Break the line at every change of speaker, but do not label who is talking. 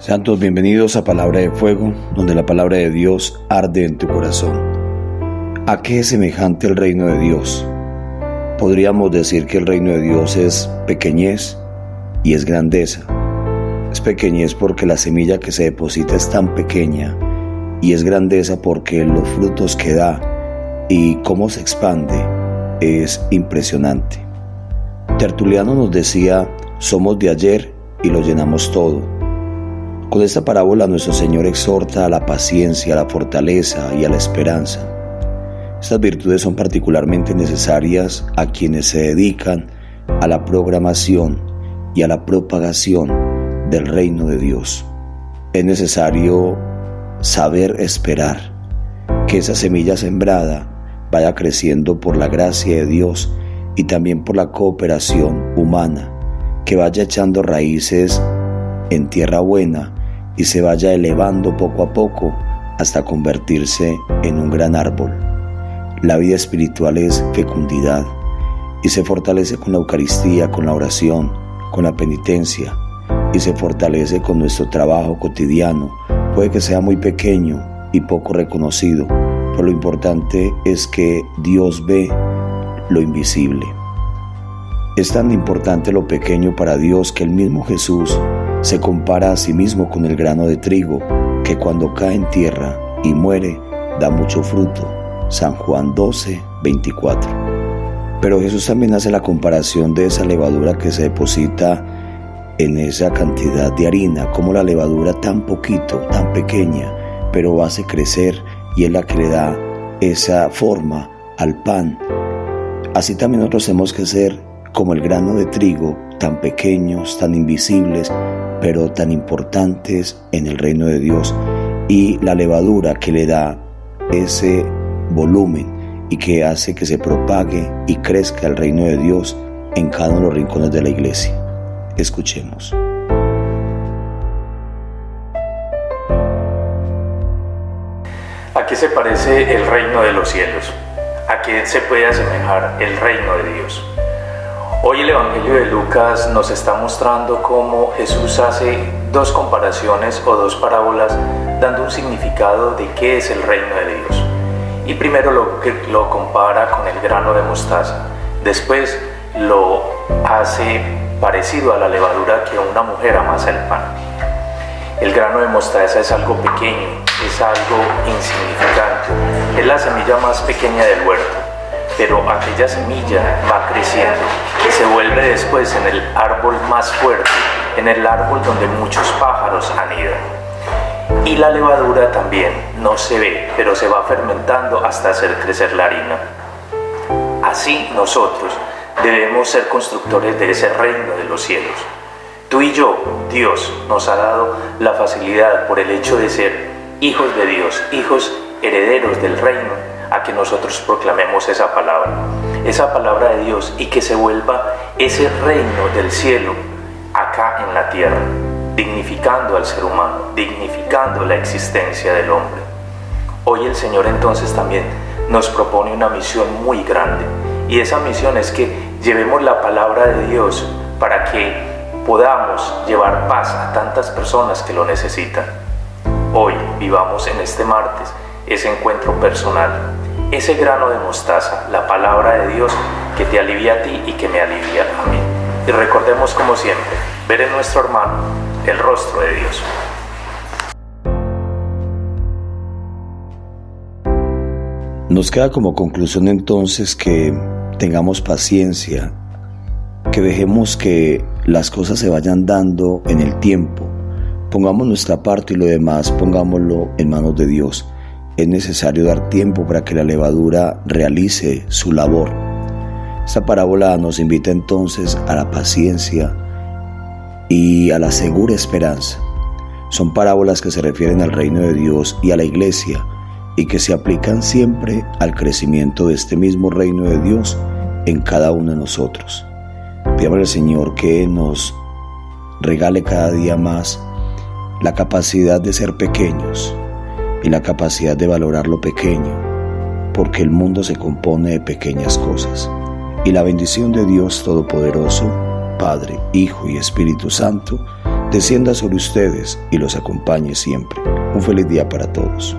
Sean todos bienvenidos a Palabra de Fuego, donde la palabra de Dios arde en tu corazón. ¿A qué es semejante el reino de Dios? Podríamos decir que el reino de Dios es pequeñez y es grandeza. Es pequeñez porque la semilla que se deposita es tan pequeña, y es grandeza porque los frutos que da y cómo se expande es impresionante. Tertuliano nos decía: somos de ayer y lo llenamos todo. Con esta parábola nuestro Señor exhorta a la paciencia, a la fortaleza y a la esperanza. Estas virtudes son particularmente necesarias a quienes se dedican a la programación y a la propagación del reino de Dios. Es necesario saber esperar, que esa semilla sembrada vaya creciendo por la gracia de Dios y también por la cooperación humana, que vaya echando raíces en tierra buena y se vaya elevando poco a poco hasta convertirse en un gran árbol. La vida espiritual es fecundidad y se fortalece con la Eucaristía, con la oración, con la penitencia, y se fortalece con nuestro trabajo cotidiano. Puede que sea muy pequeño y poco reconocido, pero lo importante es que Dios ve lo invisible. Es tan importante lo pequeño para Dios que el mismo Jesús se compara a sí mismo con el grano de trigo, que cuando cae en tierra y muere, da mucho fruto. San Juan 12, 24. Pero Jesús también hace la comparación de esa levadura que se deposita en esa cantidad de harina, como la levadura tan poquito, tan pequeña, pero hace crecer y es la que le da esa forma al pan. Así también nosotros tenemos que ser como el grano de trigo, tan pequeños, tan invisibles, pero tan importantes en el reino de Dios, y la levadura que le da ese volumen y que hace que se propague y crezca el reino de Dios en cada uno de los rincones de la iglesia. Escuchemos.
¿A qué se parece el reino de los cielos? ¿A qué se puede asemejar el reino de Dios? Hoy el Evangelio de Lucas nos está mostrando cómo Jesús hace dos comparaciones o dos parábolas dando un significado de qué es el reino de Dios. Y primero lo compara con el grano de mostaza, después lo hace parecido a la levadura que una mujer amasa el pan. El grano de mostaza es algo pequeño, es algo insignificante, es la semilla más pequeña del huerto, pero aquella semilla va creciendo y se vuelve después en el árbol más fuerte, en el árbol donde muchos pájaros anidan. Y la levadura también no se ve, pero se va fermentando hasta hacer crecer la harina. Así nosotros debemos ser constructores de ese reino de los cielos. Tú y yo, Dios nos ha dado la facilidad por el hecho de ser hijos de Dios, hijos herederos del reino, a que nosotros proclamemos esa palabra de Dios, y que se vuelva ese reino del cielo acá en la tierra, dignificando al ser humano, dignificando la existencia del hombre. Hoy el Señor entonces también nos propone una misión muy grande, y esa misión es que llevemos la palabra de Dios para que podamos llevar paz a tantas personas que lo necesitan. Hoy vivamos en este martes ese encuentro personal, ese grano de mostaza, la palabra de Dios que te alivia a ti y que me alivia a mí. Y recordemos, como siempre, ver en nuestro hermano el rostro de Dios.
Nos queda como conclusión entonces que tengamos paciencia, que dejemos que las cosas se vayan dando en el tiempo, pongamos nuestra parte y lo demás pongámoslo en manos de Dios. Es necesario dar tiempo para que la levadura realice su labor. Esta parábola nos invita entonces a la paciencia y a la segura esperanza. Son parábolas que se refieren al reino de Dios y a la iglesia, y que se aplican siempre al crecimiento de este mismo reino de Dios en cada uno de nosotros. Pidamos al Señor que nos regale cada día más la capacidad de ser pequeños y la capacidad de valorar lo pequeño, porque el mundo se compone de pequeñas cosas. Y la bendición de Dios Todopoderoso, Padre, Hijo y Espíritu Santo, descienda sobre ustedes y los acompañe siempre. Un feliz día para todos.